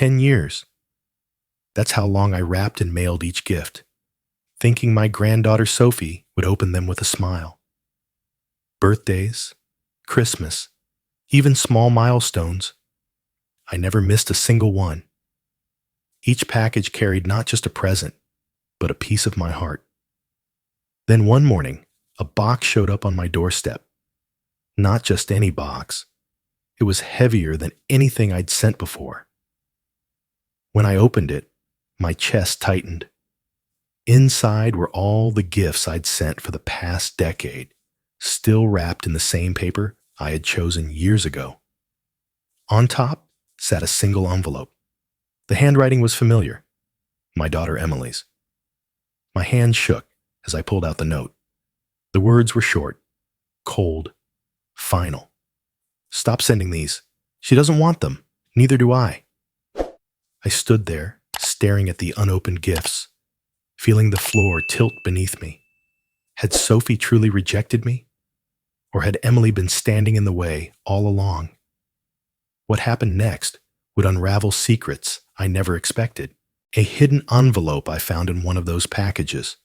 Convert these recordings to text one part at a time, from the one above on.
10 years. That's how long I wrapped and mailed each gift, thinking my granddaughter Sophie would open them with a smile. Birthdays, Christmas, even small milestones. I never missed a single one. Each package carried not just a present, but a piece of my heart. Then one morning, a box showed up on my doorstep. Not just any box. It was heavier than anything I'd sent before. When I opened it, my chest tightened. Inside were all the gifts I'd sent for the past decade, still wrapped in the same paper I had chosen years ago. On top sat a single envelope. The handwriting was familiar, my daughter Emily's. My hand shook as I pulled out the note. The words were short, cold, final. Stop sending these. She doesn't want them. Neither do I. I stood there, staring at the unopened gifts, feeling the floor tilt beneath me. Had Sophie truly rejected me? Or had Emily been standing in the way all along? What happened next would unravel secrets I never expected. A hidden envelope I found in one of those packages.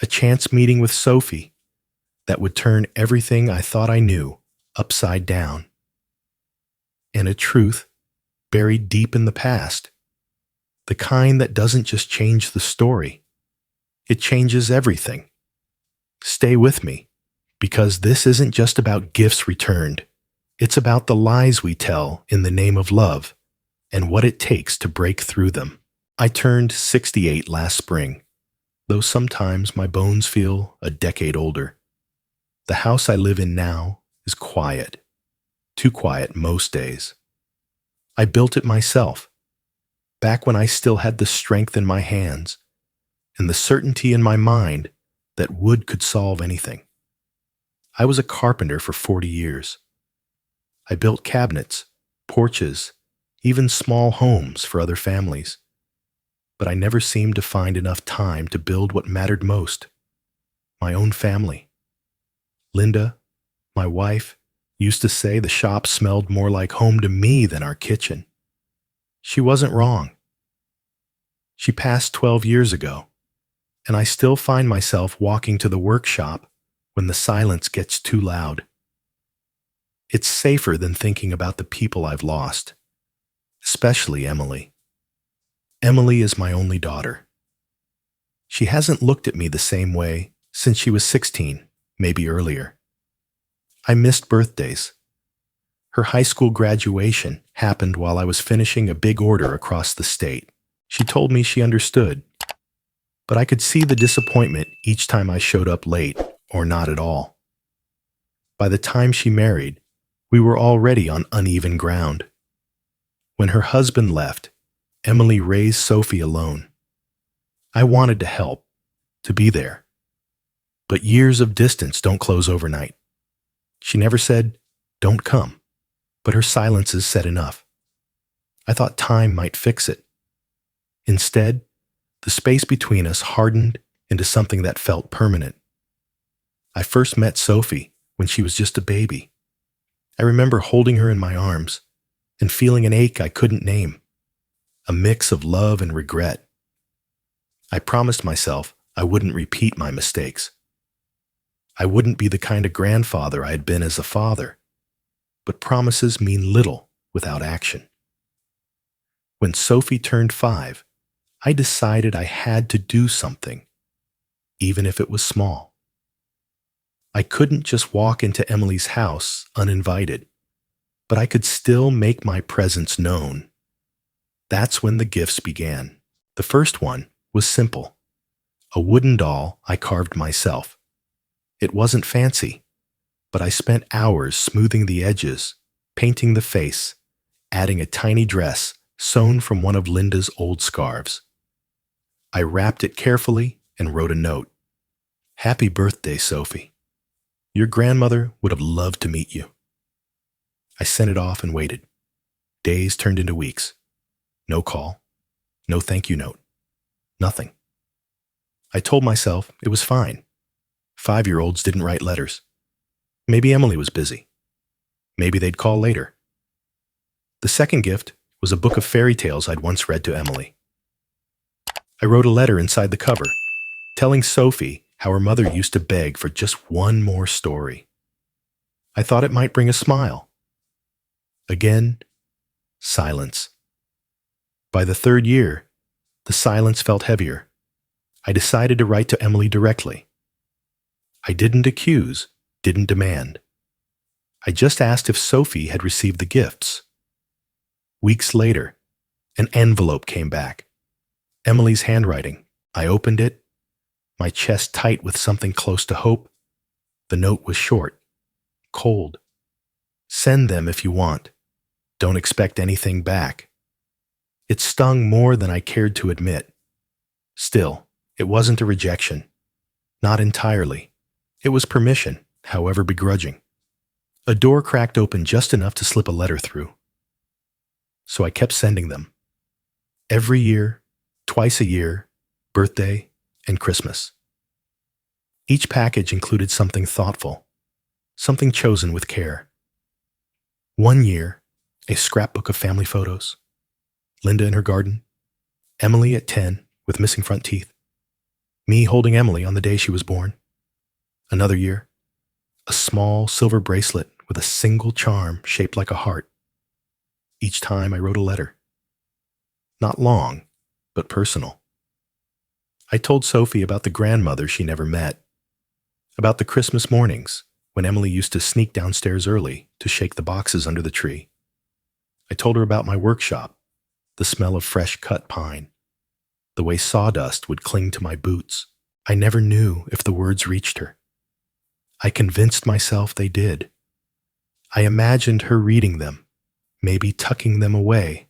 A chance meeting with Sophie that would turn everything I thought I knew upside down. And a truth buried deep in the past. The kind that doesn't just change the story. It changes everything. Stay with me, because this isn't just about gifts returned. It's about the lies we tell in the name of love and what it takes to break through them. I turned 68 last spring, though sometimes my bones feel a decade older. The house I live in now is quiet, too quiet most days. I built it myself, back when I still had the strength in my hands and the certainty in my mind that wood could solve anything. I was a carpenter for 40 years. I built cabinets, porches, even small homes for other families. But I never seemed to find enough time to build what mattered most, my own family. Linda, my wife, used to say the shop smelled more like home to me than our kitchen. She wasn't wrong. She passed 12 years ago, and I still find myself walking to the workshop when the silence gets too loud. It's safer than thinking about the people I've lost, especially Emily. Emily is my only daughter. She hasn't looked at me the same way since she was 16, maybe earlier. I missed birthdays. Her high school graduation happened while I was finishing a big order across the state. She told me she understood, but I could see the disappointment each time I showed up late or not at all. By the time she married, we were already on uneven ground. When her husband left, Emily raised Sophie alone. I wanted to help, to be there. But years of distance don't close overnight. She never said, "Don't come," but her silences said enough. I thought time might fix it. Instead, the space between us hardened into something that felt permanent. I first met Sophie when she was just a baby. I remember holding her in my arms and feeling an ache I couldn't name. A mix of love and regret. I promised myself I wouldn't repeat my mistakes. I wouldn't be the kind of grandfather I had been as a father. But promises mean little without action. When Sophie turned 5, I decided I had to do something, even if it was small. I couldn't just walk into Emily's house uninvited, but I could still make my presence known. That's when the gifts began. The first one was simple. A wooden doll I carved myself. It wasn't fancy, but I spent hours smoothing the edges, painting the face, adding a tiny dress sewn from one of Linda's old scarves. I wrapped it carefully and wrote a note. "Happy birthday, Sophie. Your grandmother would have loved to meet you." I sent it off and waited. Days turned into weeks. No call, no thank you note, nothing. I told myself it was fine. 5-year-olds didn't write letters. Maybe Emily was busy. Maybe they'd call later. The second gift was a book of fairy tales I'd once read to Emily. I wrote a letter inside the cover, telling Sophie how her mother used to beg for just one more story. I thought it might bring a smile. Again, silence. By the third year, the silence felt heavier. I decided to write to Emily directly. I didn't accuse, didn't demand. I just asked if Sophie had received the gifts. Weeks later, an envelope came back. Emily's handwriting. I opened it, my chest tight with something close to hope. The note was short, cold. Send them if you want. Don't expect anything back. It stung more than I cared to admit. Still, it wasn't a rejection. Not entirely. It was permission, however begrudging. A door cracked open just enough to slip a letter through. So I kept sending them. Every year, twice a year, birthday, and Christmas. Each package included something thoughtful, something chosen with care. One year, a scrapbook of family photos. Linda in her garden, Emily at 10 with missing front teeth, me holding Emily on the day she was born. Another year, a small silver bracelet with a single charm shaped like a heart. Each time I wrote a letter. Not long, but personal. I told Sophie about the grandmother she never met, about the Christmas mornings when Emily used to sneak downstairs early to shake the boxes under the tree. I told her about my workshop, the smell of fresh cut pine, the way sawdust would cling to my boots. I never knew if the words reached her. I convinced myself they did. I imagined her reading them, maybe tucking them away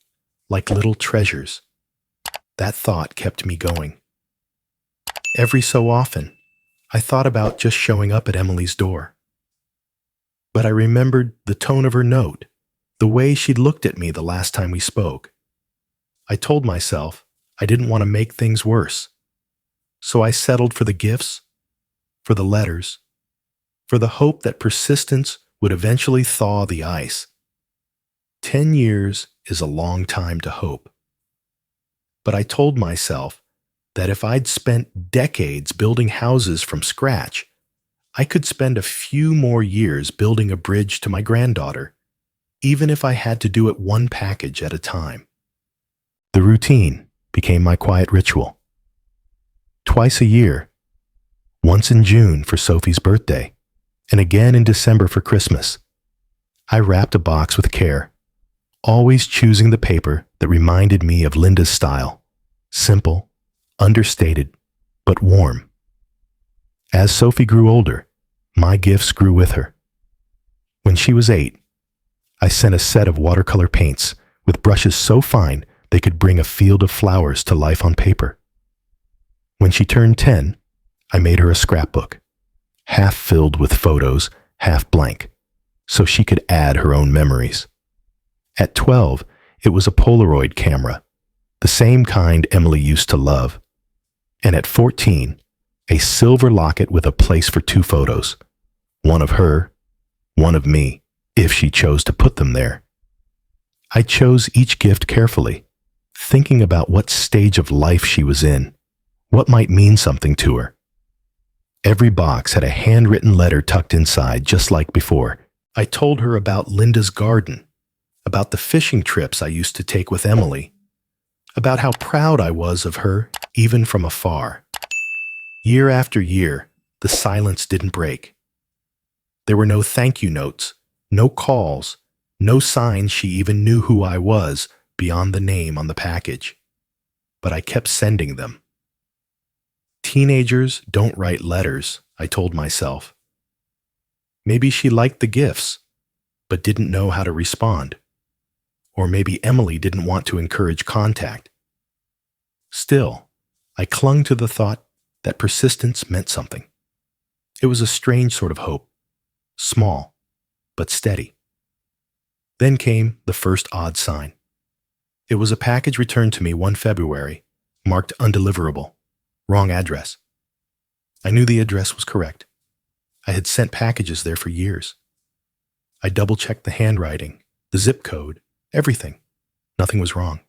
like little treasures. That thought kept me going. Every so often, I thought about just showing up at Emily's door. But I remembered the tone of her note, the way she'd looked at me the last time we spoke. I told myself I didn't want to make things worse. So I settled for the gifts, for the letters, for the hope that persistence would eventually thaw the ice. 10 years is a long time to hope. But I told myself that if I'd spent decades building houses from scratch, I could spend a few more years building a bridge to my granddaughter, even if I had to do it one package at a time. The routine became my quiet ritual. Twice a year, once in June for Sophie's birthday, and again in December for Christmas, I wrapped a box with care, always choosing the paper that reminded me of Linda's style, simple, understated, but warm. As Sophie grew older, my gifts grew with her. When she was 8, I sent a set of watercolor paints with brushes so fine they could bring a field of flowers to life on paper. When she turned 10, I made her a scrapbook, half filled with photos, half blank, so she could add her own memories. At 12, it was a Polaroid camera, the same kind Emily used to love. And at 14, a silver locket with a place for 2 photos, one of her, one of me, if she chose to put them there. I chose each gift carefully, thinking about what stage of life she was in, what might mean something to her. Every box had a handwritten letter tucked inside, just like before. I told her about Linda's garden, about the fishing trips I used to take with Emily, about how proud I was of her, even from afar. Year after year, the silence didn't break. There were no thank you notes, no calls, no signs she even knew who I was beyond the name on the package. But I kept sending them. Teenagers don't write letters, I told myself. Maybe she liked the gifts, but didn't know how to respond. Or maybe Emily didn't want to encourage contact. Still, I clung to the thought that persistence meant something. It was a strange sort of hope, small, but steady. Then came the first odd sign. It was a package returned to me one February, marked undeliverable, wrong address. I knew the address was correct. I had sent packages there for years. I double-checked the handwriting, the zip code, everything. Nothing was wrong.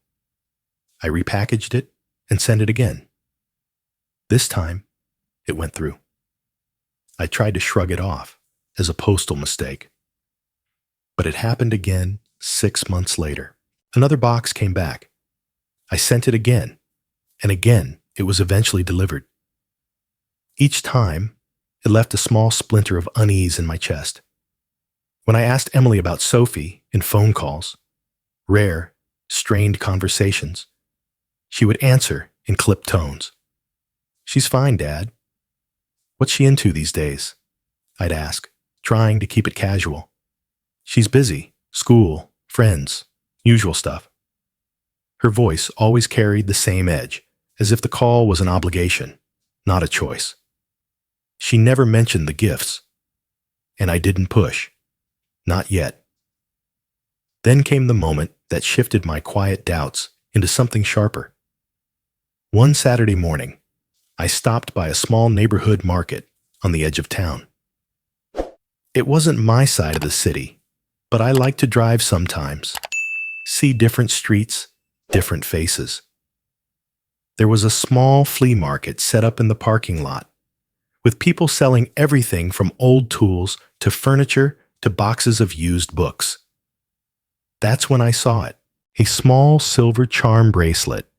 I repackaged it and sent it again. This time, it went through. I tried to shrug it off as a postal mistake. But it happened again 6 months later. Another box came back. I sent it again, and again it was eventually delivered. Each time, it left a small splinter of unease in my chest. When I asked Emily about Sophie in phone calls, rare, strained conversations, she would answer in clipped tones. "She's fine, Dad." "What's she into these days?" I'd ask, trying to keep it casual. "She's busy, school, friends, usual stuff." Her voice always carried the same edge, as if the call was an obligation, not a choice. She never mentioned the gifts, and I didn't push. Not yet. Then came the moment that shifted my quiet doubts into something sharper. One Saturday morning, I stopped by a small neighborhood market on the edge of town. It wasn't my side of the city, but I like to drive sometimes, see different streets, different faces. There was a small flea market set up in the parking lot, with people selling everything from old tools to furniture to boxes of used books. That's when I saw it, a small silver charm bracelet,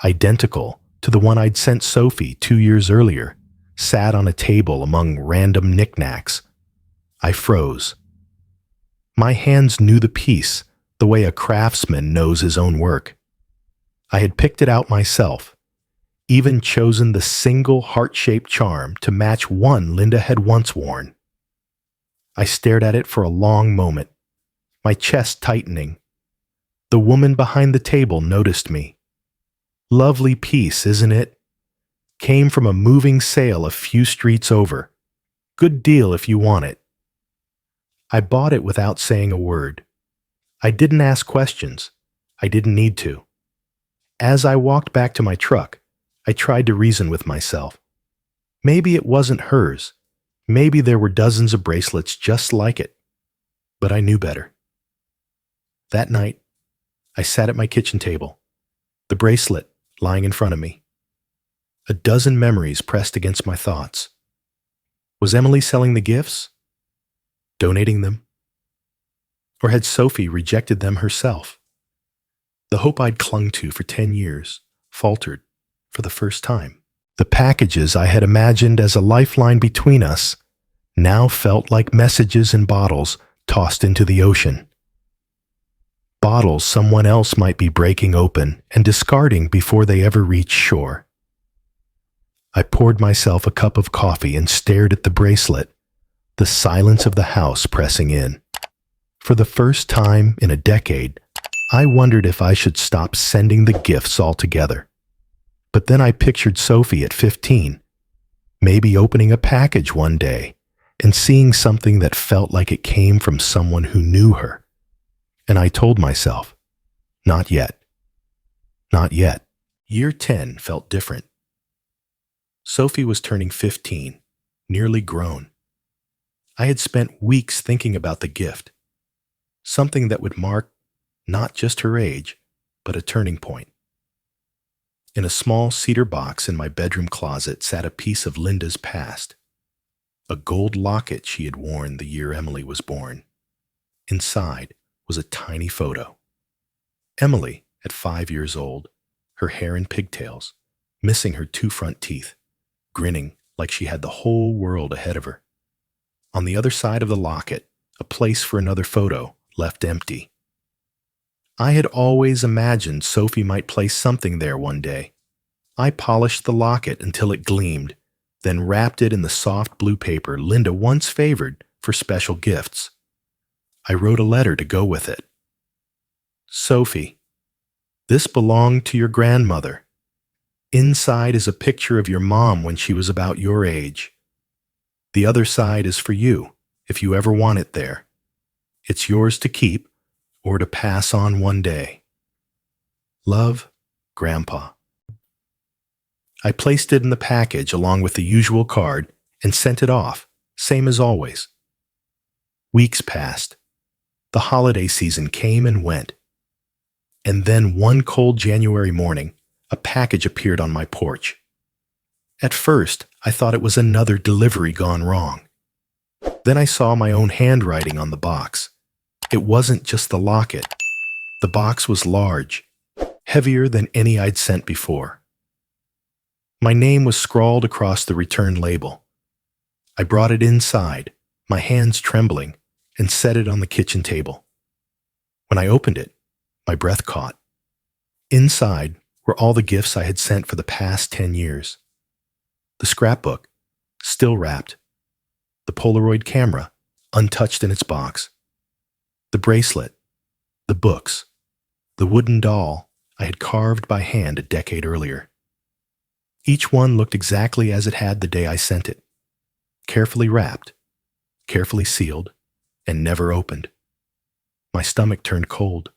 identical to the one I'd sent Sophie 2 years earlier, sat on a table among random knickknacks. I froze. My hands knew the piece the way a craftsman knows his own work. I had picked it out myself, even chosen the single heart-shaped charm to match one Linda had once worn. I stared at it for a long moment, my chest tightening. The woman behind the table noticed me. "Lovely piece, isn't it? Came from a moving sale a few streets over. Good deal if you want it." I bought it without saying a word. I didn't ask questions. I didn't need to. As I walked back to my truck, I tried to reason with myself. Maybe it wasn't hers. Maybe there were dozens of bracelets just like it. But I knew better. That night, I sat at my kitchen table, the bracelet lying in front of me. A dozen memories pressed against my thoughts. Was Emily selling the gifts? Donating them? Or had Sophie rejected them herself? The hope I'd clung to for 10 years faltered for the first time. The packages I had imagined as a lifeline between us now felt like messages in bottles tossed into the ocean. Bottles someone else might be breaking open and discarding before they ever reach shore. I poured myself a cup of coffee and stared at the bracelet, the silence of the house pressing in. For the first time in a decade, I wondered if I should stop sending the gifts altogether. But then I pictured Sophie at 15, maybe opening a package one day and seeing something that felt like it came from someone who knew her. And I told myself, not yet. Not yet. Year 10 felt different. Sophie was turning 15, nearly grown. I had spent weeks thinking about the gift, something that would mark not just her age, but a turning point. In a small cedar box in my bedroom closet sat a piece of Linda's past, a gold locket she had worn the year Emily was born. Inside was a tiny photo. Emily, at 5 years old, her hair in pigtails, missing her 2 front teeth, grinning like she had the whole world ahead of her. On the other side of the locket, a place for another photo left empty. I had always imagined Sophie might place something there one day. I polished the locket until it gleamed, then wrapped it in the soft blue paper Linda once favored for special gifts. I wrote a letter to go with it. "Sophie, this belonged to your grandmother. Inside is a picture of your mom when she was about your age. The other side is for you, if you ever want it there. It's yours to keep or to pass on one day. Love, Grandpa." I placed it in the package along with the usual card and sent it off, same as always. Weeks passed. The holiday season came and went. And then one cold January morning, a package appeared on my porch. At first, I thought it was another delivery gone wrong. Then I saw my own handwriting on the box. It wasn't just the locket. The box was large, heavier than any I'd sent before. My name was scrawled across the return label. I brought it inside, my hands trembling, and set it on the kitchen table. When I opened it, my breath caught. Inside were all the gifts I had sent for the past 10 years. The scrapbook, still wrapped. The Polaroid camera, untouched in its box. The bracelet, the books, the wooden doll I had carved by hand a decade earlier. Each one looked exactly as it had the day I sent it. Carefully wrapped, carefully sealed, and never opened. My stomach turned cold.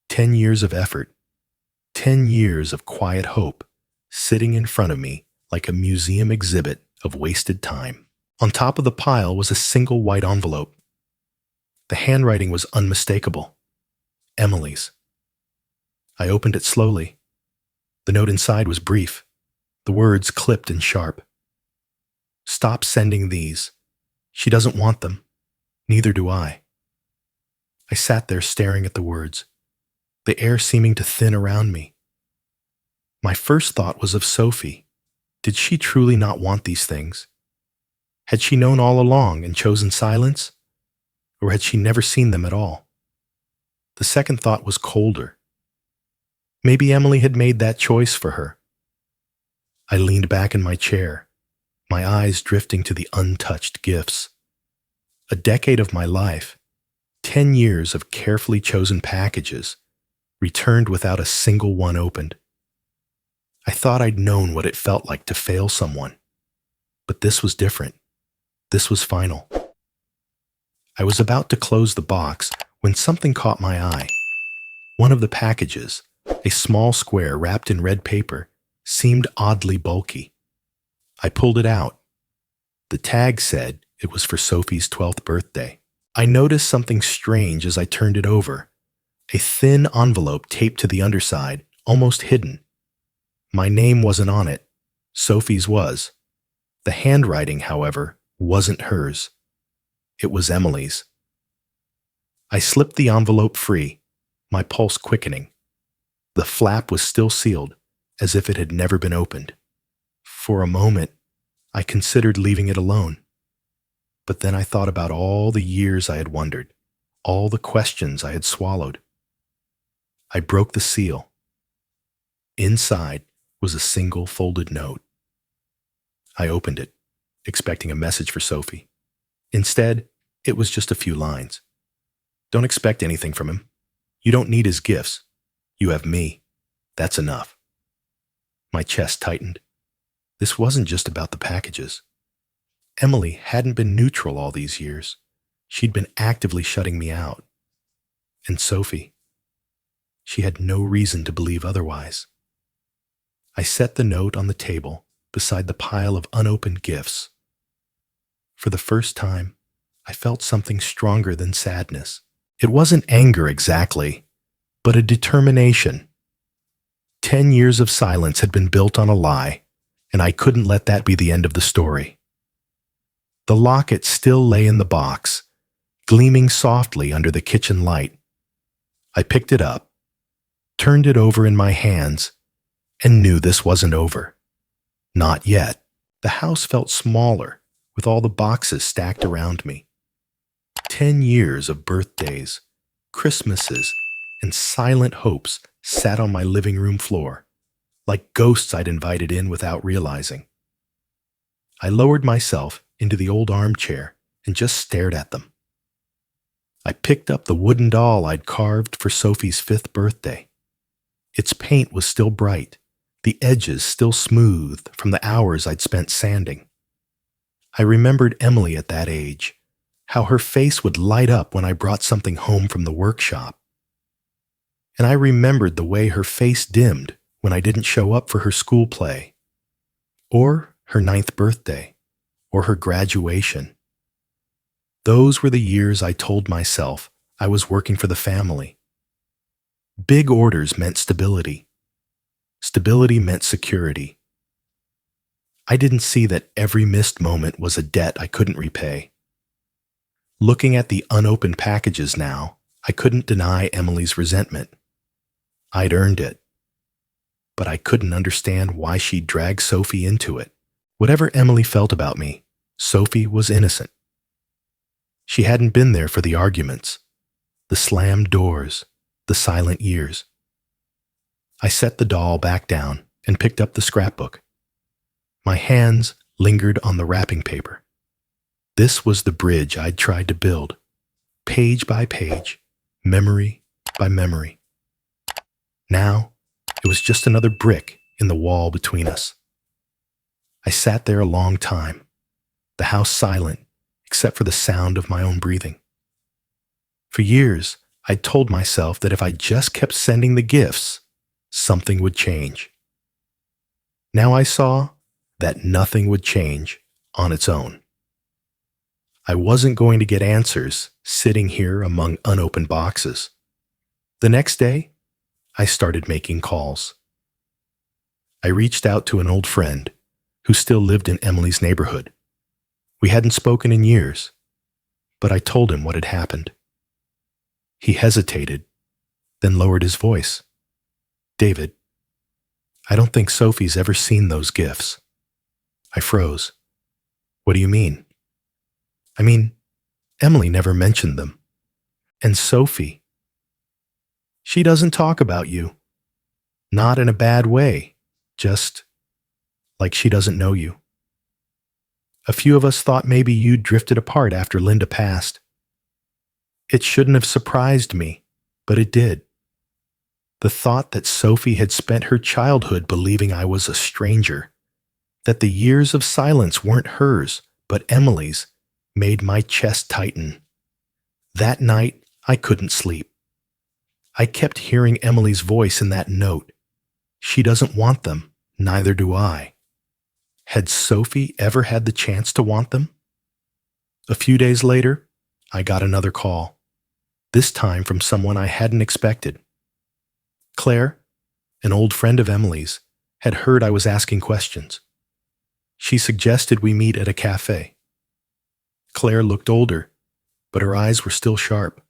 10 years of effort, 10 years of quiet hope, sitting in front of me like a museum exhibit of wasted time. On top of the pile was a single white envelope. The handwriting was unmistakable. Emily's. I opened it slowly. The note inside was brief, the words clipped and sharp. Stop sending these. She doesn't want them. Neither do I. I sat there staring at the words, the air seeming to thin around me. My first thought was of Sophie. Did she truly not want these things? Had she known all along and chosen silence? Or had she never seen them at all? The second thought was colder. Maybe Emily had made that choice for her. I leaned back in my chair, my eyes drifting to the untouched gifts. A decade of my life, 10 years of carefully chosen packages, returned without a single one opened. I thought I'd known what it felt like to fail someone. But this was different. This was final. I was about to close the box when something caught my eye. One of the packages, a small square wrapped in red paper, seemed oddly bulky. I pulled it out. The tag said it was for Sophie's 12th birthday. I noticed something strange as I turned it over. A thin envelope taped to the underside, almost hidden. My name wasn't on it. Sophie's was. The handwriting, however, wasn't hers. It was Emily's. I slipped the envelope free, my pulse quickening. The flap was still sealed, as if it had never been opened. For a moment, I considered leaving it alone. But then I thought about all the years I had wondered, all the questions I had swallowed. I broke the seal. Inside was a single folded note. I opened it, expecting a message for Sophie. Instead, it was just a few lines. Don't expect anything from him. You don't need his gifts. You have me. That's enough. My chest tightened. This wasn't just about the packages. Emily hadn't been neutral all these years. She'd been actively shutting me out. And Sophie, she had no reason to believe otherwise. I set the note on the table beside the pile of unopened gifts. For the first time, I felt something stronger than sadness. It wasn't anger exactly, but a determination. 10 years of silence had been built on a lie, and I couldn't let that be the end of the story. The locket still lay in the box, gleaming softly under the kitchen light. I picked it up, turned it over in my hands, and knew this wasn't over. Not yet. The house felt smaller, with all the boxes stacked around me. 10 years of birthdays, Christmases, and silent hopes sat on my living room floor, like ghosts I'd invited in without realizing. I lowered myself into the old armchair and just stared at them. I picked up the wooden doll I'd carved for Sophie's 5th birthday. Its paint was still bright, the edges still smooth from the hours I'd spent sanding. I remembered Emily at that age, how her face would light up when I brought something home from the workshop. And I remembered the way her face dimmed when I didn't show up for her school play, or her 9th birthday, or her graduation. Those were the years I told myself I was working for the family. Big orders meant stability. Stability meant security. I didn't see that every missed moment was a debt I couldn't repay. Looking at the unopened packages now, I couldn't deny Emily's resentment. I'd earned it. But I couldn't understand why she'd drag Sophie into it. Whatever Emily felt about me, Sophie was innocent. She hadn't been there for the arguments, the slammed doors, the silent years. I set the doll back down and picked up the scrapbook. My hands lingered on the wrapping paper. This was the bridge I'd tried to build, page by page, memory by memory. Now, it was just another brick in the wall between us. I sat there a long time, the house silent except for the sound of my own breathing. For years, I'd told myself that if I just kept sending the gifts, something would change. Now I saw that nothing would change on its own. I wasn't going to get answers sitting here among unopened boxes. The next day, I started making calls. I reached out to an old friend who still lived in Emily's neighborhood. We hadn't spoken in years, but I told him what had happened. He hesitated, then lowered his voice. "David, I don't think Sophie's ever seen those gifts." I froze. "What do you mean?" "I mean, Emily never mentioned them. And Sophie, she doesn't talk about you. Not in a bad way, just like she doesn't know you. A few of us thought maybe you'd drifted apart after Linda passed. It shouldn't have surprised me, but it did. The thought that Sophie had spent her childhood believing I was a stranger, that the years of silence weren't hers, but Emily's, made my chest tighten. That night, I couldn't sleep. I kept hearing Emily's voice in that note. She doesn't want them, neither do I. Had Sophie ever had the chance to want them? A few days later, I got another call, this time from someone I hadn't expected. Claire, an old friend of Emily's, had heard I was asking questions. She suggested we meet at a cafe. Claire looked older, but her eyes were still sharp.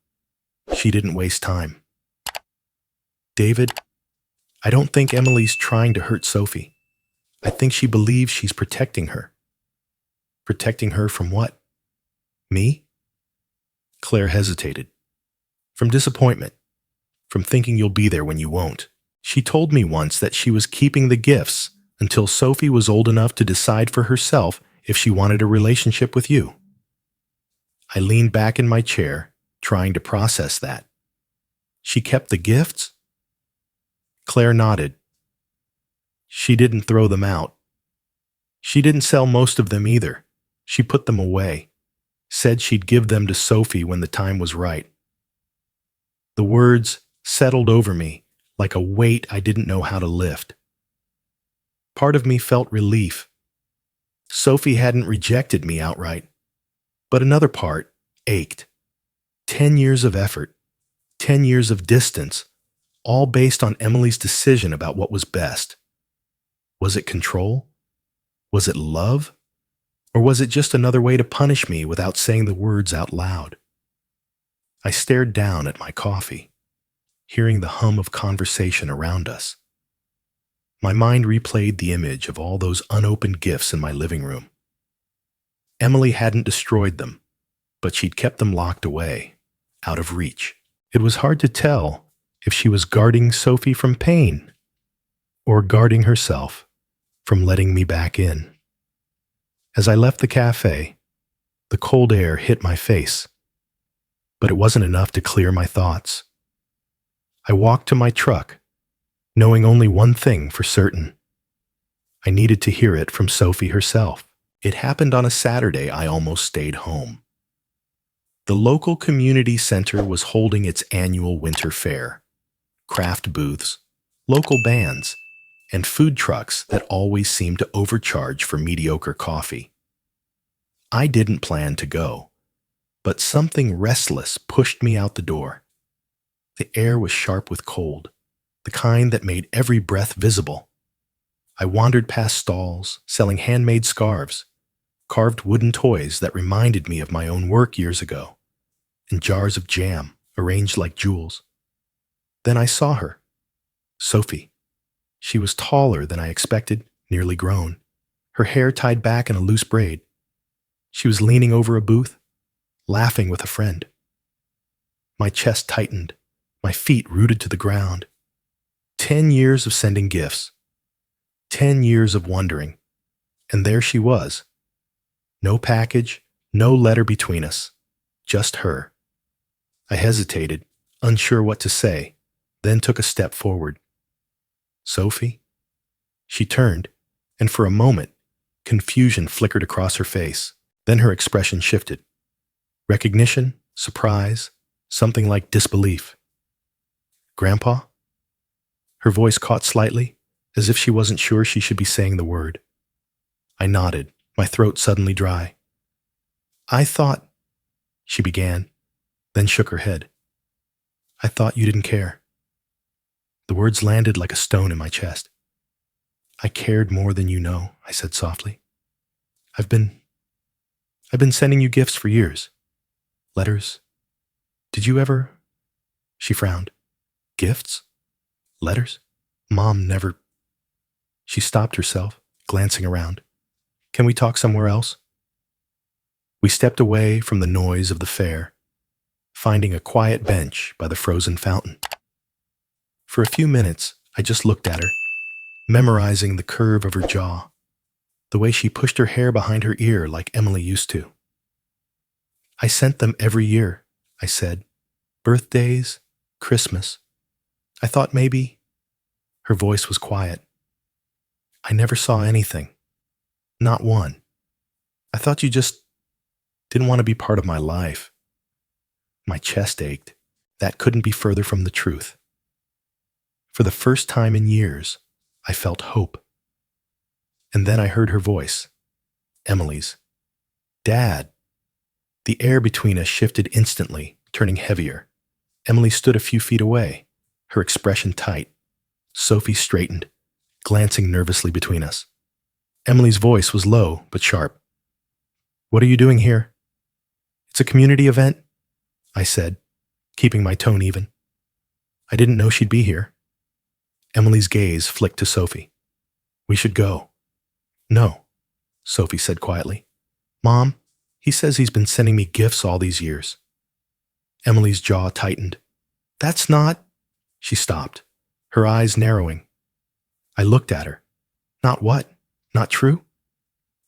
She didn't waste time. "David, I don't think Emily's trying to hurt Sophie. I think she believes she's protecting her." "Protecting her from what? Me?" Claire hesitated. "From disappointment. From thinking you'll be there when you won't. She told me once that she was keeping the gifts until Sophie was old enough to decide for herself if she wanted a relationship with you." I leaned back in my chair, trying to process that. "She kept the gifts?" Claire nodded. "She didn't throw them out. She didn't sell most of them either. She put them away. Said she'd give them to Sophie when the time was right." The words settled over me like a weight I didn't know how to lift. Part of me felt relief. Sophie hadn't rejected me outright. But another part ached. 10 years of effort, 10 years of distance, all based on Emily's decision about what was best. Was it control? Was it love? Or was it just another way to punish me without saying the words out loud? I stared down at my coffee, hearing the hum of conversation around us. My mind replayed the image of all those unopened gifts in my living room. Emily hadn't destroyed them, but she'd kept them locked away, out of reach. It was hard to tell if she was guarding Sophie from pain or guarding herself from letting me back in. As I left the cafe, the cold air hit my face, but it wasn't enough to clear my thoughts. I walked to my truck, knowing only one thing for certain. I needed to hear it from Sophie herself. It happened on a Saturday I almost stayed home. The local community center was holding its annual winter fair. Craft booths, local bands, and food trucks that always seemed to overcharge for mediocre coffee. I didn't plan to go, but something restless pushed me out the door. The air was sharp with cold, the kind that made every breath visible. I wandered past stalls selling handmade scarves, carved wooden toys that reminded me of my own work years ago, and jars of jam arranged like jewels. Then I saw her, Sophie. She was taller than I expected, nearly grown, her hair tied back in a loose braid. She was leaning over a booth, laughing with a friend. My chest tightened, my feet rooted to the ground. 10 years of sending gifts. 10 years of wondering. And there she was. No package, no letter between us. Just her. I hesitated, unsure what to say, then took a step forward. Sophie? She turned, and for a moment, confusion flickered across her face. Then her expression shifted. Recognition, surprise, something like disbelief. Grandpa? Her voice caught slightly, as if she wasn't sure she should be saying the word. I nodded, my throat suddenly dry. I thought, she began, then shook her head. I thought you didn't care. The words landed like a stone in my chest. I cared more than you know, I said softly. I've been sending you gifts for years. Letters. Did you ever? She frowned. Gifts? Letters? Mom never. She stopped herself, glancing around. Can we talk somewhere else? We stepped away from the noise of the fair, finding a quiet bench by the frozen fountain. For a few minutes, I just looked at her, memorizing the curve of her jaw, the way she pushed her hair behind her ear like Emily used to. I sent them every year, I said. Birthdays, Christmas. I thought maybe. Her voice was quiet. I never saw anything. Not one. I thought you just didn't want to be part of my life. My chest ached. That couldn't be further from the truth. For the first time in years, I felt hope. And then I heard her voice, Emily's. Dad. The air between us shifted instantly, turning heavier. Emily stood a few feet away, her expression tight. Sophie straightened, glancing nervously between us. Emily's voice was low but sharp. What are you doing here? It's a community event, I said, keeping my tone even. I didn't know she'd be here. Emily's gaze flicked to Sophie. We should go. No, Sophie said quietly. Mom, he says he's been sending me gifts all these years. Emily's jaw tightened. That's not... She stopped, her eyes narrowing. I looked at her. Not what? Not true?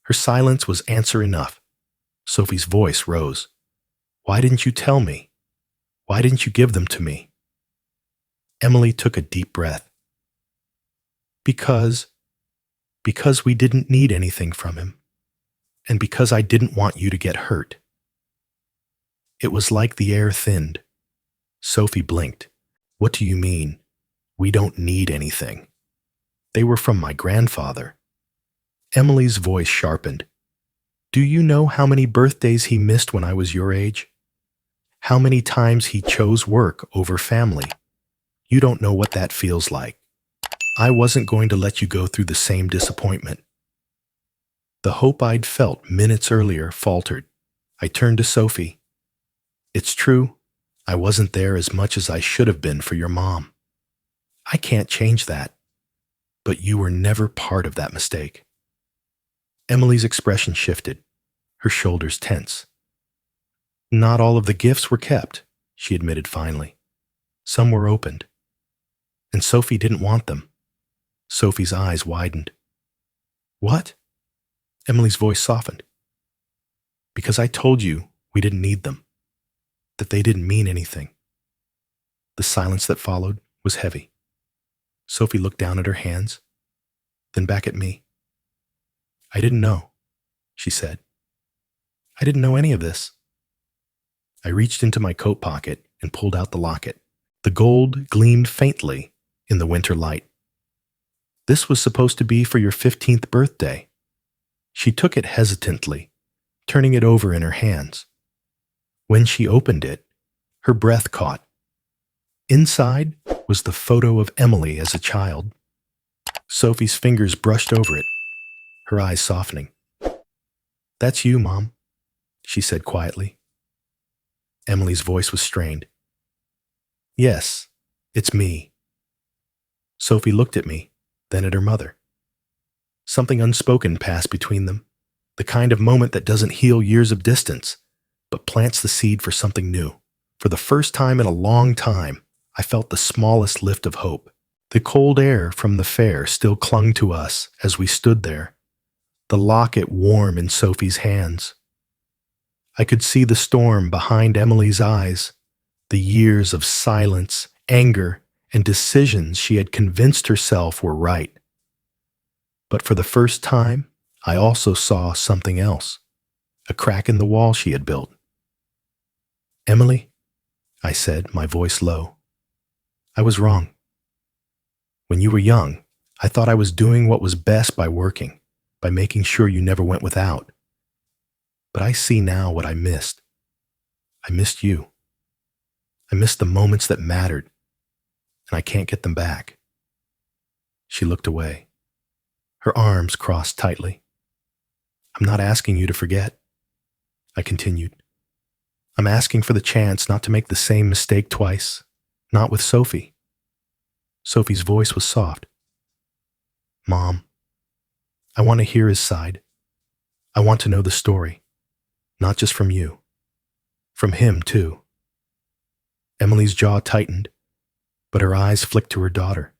Her silence was answer enough. Sophie's voice rose. Why didn't you tell me? Why didn't you give them to me? Emily took a deep breath. Because we didn't need anything from him, and because I didn't want you to get hurt. It was like the air thinned. Sophie blinked. What do you mean? We don't need anything. They were from my grandfather. Emily's voice sharpened. Do you know how many birthdays he missed when I was your age? How many times he chose work over family? You don't know what that feels like. I wasn't going to let you go through the same disappointment. The hope I'd felt minutes earlier faltered. I turned to Sophie. It's true, I wasn't there as much as I should have been for your mom. I can't change that. But you were never part of that mistake. Emily's expression shifted, her shoulders tense. Not all of the gifts were kept, she admitted finally. Some were opened. And Sophie didn't want them. Sophie's eyes widened. What? Emily's voice softened. Because I told you we didn't need them, that they didn't mean anything. The silence that followed was heavy. Sophie looked down at her hands, then back at me. I didn't know, she said. I didn't know any of this. I reached into my coat pocket and pulled out the locket. The gold gleamed faintly in the winter light. This was supposed to be for your 15th birthday. She took it hesitantly, turning it over in her hands. When she opened it, her breath caught. Inside was the photo of Emily as a child. Sophie's fingers brushed over it, her eyes softening. "That's you, Mom," she said quietly. Emily's voice was strained. "Yes, it's me." Sophie looked at me, then at her mother. Something unspoken passed between them, the kind of moment that doesn't heal years of distance, but plants the seed for something new. For the first time in a long time, I felt the smallest lift of hope. The cold air from the fair still clung to us as we stood there, the locket warm in Sophie's hands. I could see the storm behind Emily's eyes, the years of silence, anger, and decisions she had convinced herself were right. But for the first time, I also saw something else, a crack in the wall she had built. "Emily," I said, my voice low, "I was wrong. When you were young, I thought I was doing what was best by working, by making sure you never went without. But I see now what I missed. I missed you. I missed the moments that mattered, and I can't get them back." She looked away. Her arms crossed tightly. "I'm not asking you to forget," I continued. "I'm asking for the chance not to make the same mistake twice, not with Sophie." Sophie's voice was soft. "Mom, I want to hear his side. I want to know the story, not just from you. From him, too." Emily's jaw tightened, but her eyes flicked to her daughter.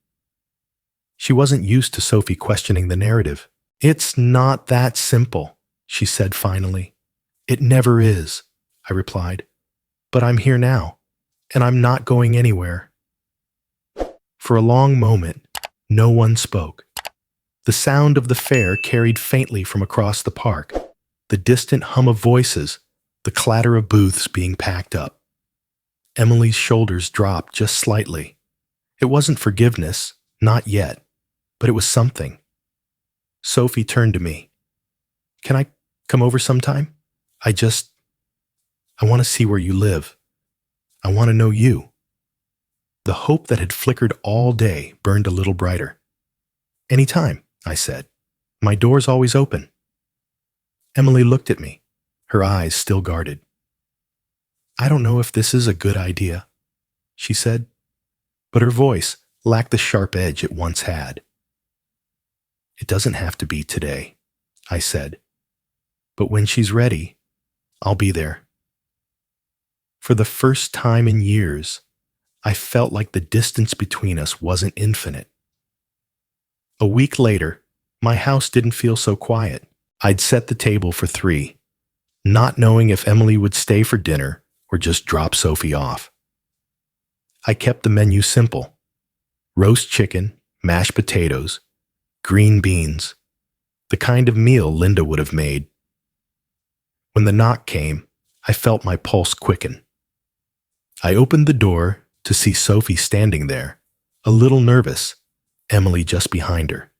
She wasn't used to Sophie questioning the narrative. "It's not that simple," she said finally. "It never is," I replied. "But I'm here now, and I'm not going anywhere." For a long moment, no one spoke. The sound of the fair carried faintly from across the park, the distant hum of voices, the clatter of booths being packed up. Emily's shoulders dropped just slightly. It wasn't forgiveness, not yet, but it was something. Sophie turned to me. "Can I come over sometime? I want to see where you live. I want to know you." The hope that had flickered all day burned a little brighter. "Anytime," I said. "My door's always open." Emily looked at me, her eyes still guarded. "I don't know if this is a good idea," she said, but her voice lacked the sharp edge it once had. "It doesn't have to be today," I said, "but when she's ready, I'll be there." For the first time in years, I felt like the distance between us wasn't infinite. A week later, my house didn't feel so quiet. I'd set the table for 3, not knowing if Emily would stay for dinner or just drop Sophie off. I kept the menu simple: roast chicken, mashed potatoes, green beans, the kind of meal Linda would have made. When the knock came, I felt my pulse quicken. I opened the door to see Sophie standing there, a little nervous, Emily just behind her.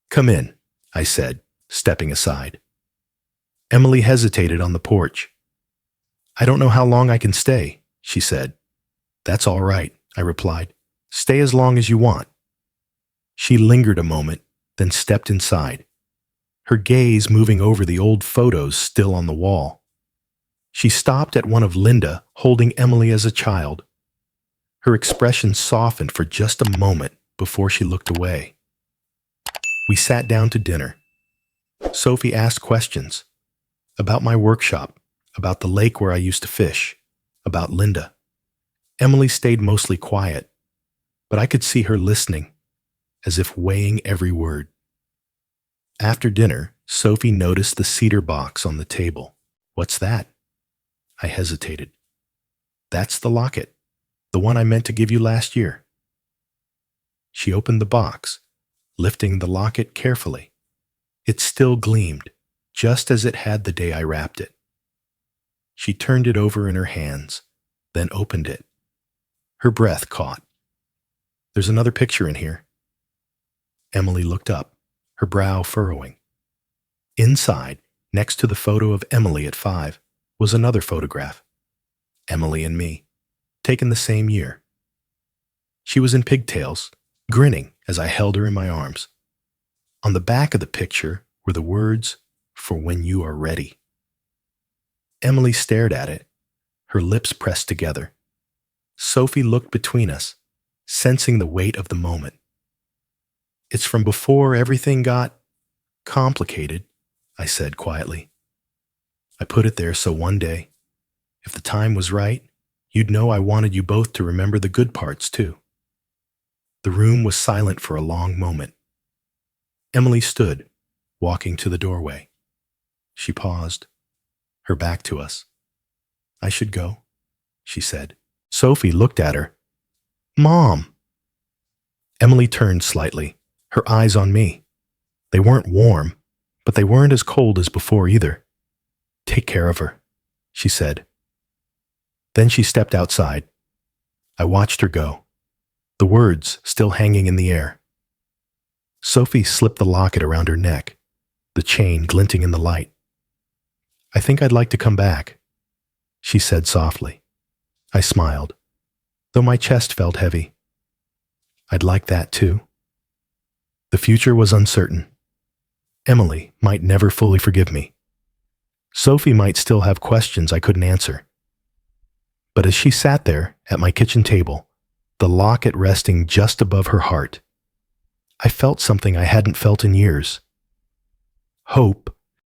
"Come in," I said, stepping aside. Emily hesitated on the porch. "I don't know how long I can stay," she said. "That's all right," I replied. "Stay as long as you want." She lingered a moment, then stepped inside, her gaze moving over the old photos still on the wall. She stopped at one of Linda holding Emily as a child. Her expression softened for just a moment before she looked away. We sat down to dinner. Sophie asked questions about my workshop, about the lake where I used to fish, about Linda. Emily stayed mostly quiet, but I could see her listening, as if weighing every word. After dinner, Sophie noticed the cedar box on the table. "What's that?" I hesitated. "That's the locket, the one I meant to give you last year." She opened the box, lifting the locket carefully. It still gleamed, just as it had the day I wrapped it. She turned it over in her hands, then opened it. Her breath caught. "There's another picture in here." Emily looked up, her brow furrowing. Inside, next to the photo of Emily at 5, was another photograph. Emily and me, taken the same year. She was in pigtails, grinning as I held her in my arms. On the back of the picture were the words, "For when you are ready." Emily stared at it, her lips pressed together. Sophie looked between us, sensing the weight of the moment. "It's from before everything got complicated," I said quietly. "I put it there so one day, if the time was right, you'd know I wanted you both to remember the good parts too." The room was silent for a long moment. Emily stood, walking to the doorway. She paused, her back to us. "I should go," she said. Sophie looked at her. "Mom!" Emily turned slightly, her eyes on me. They weren't warm, but they weren't as cold as before either. "Take care of her," she said. Then she stepped outside. I watched her go, the words still hanging in the air. Sophie slipped the locket around her neck, the chain glinting in the light. "I think I'd like to come back," she said softly. I smiled, though my chest felt heavy. I'd like that too. The future was uncertain. Emily might never fully forgive me. Sophie might still have questions I couldn't answer. But as she sat there at my kitchen table, the locket resting just above her heart, I felt something I hadn't felt in years. Hope